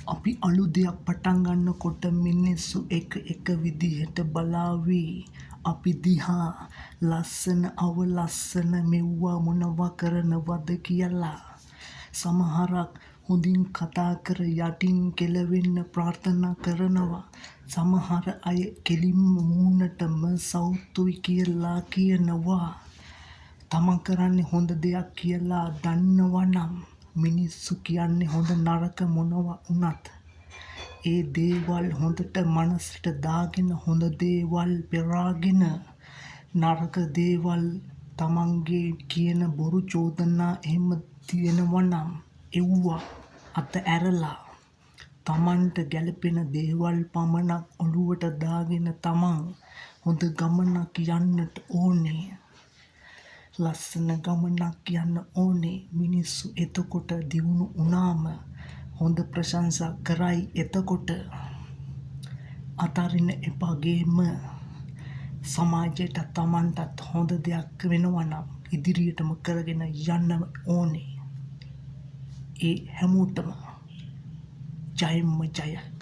අපි අලු දෙයක් පටන් ගන්නකොට මිනිස්සු එක විදිහට බලාවි අපි දිහා ලස්සන අවලස්සන මෙව්වා මොනවා කරනවද කියලා. සමහරක් හොඳින් කතා කර යටින් කෙලවෙන්න ප්‍රාර්ථනා කරනවා. සමහර අය කෙලින්ම මූණටම සෞතුයි කියලා කියනවා. තමන් කරන්නේ හොඳ දෙයක් කියලා දන්නවනම් මිනිස්සු කියන්නේ හොඳ නරක මොනවා වුණත් ඒ දේවල් හොඳට මනසට දාගෙන හොඳ දේවල් පෙරාගෙන නරක දේවල් තමන්ගේ කියන බොරු චෝදනා එහෙම තියෙනවනම් එව්වා අත ඇරලා තමන්ට ගැළපෙන දේවල් පමණක් ඔළුවට දාගෙන තමන් හොඳ ගමනක් යන්නට ඕනේ. ලස්සන ගමනක් යන්න ඕනේ. මිනිස්සු එතකොට දියුණු වුණාම හොඳ ප්‍රශංසා කරයි. එතකොට අතාරින්න එපා ගේම. සමාජයට තමන්ටත් හොඳ දෙයක් වෙනවා නම් ඉදිරියටම කරගෙන යන්න ඕනේ. ඒ හැමෝටම ජයම ජය.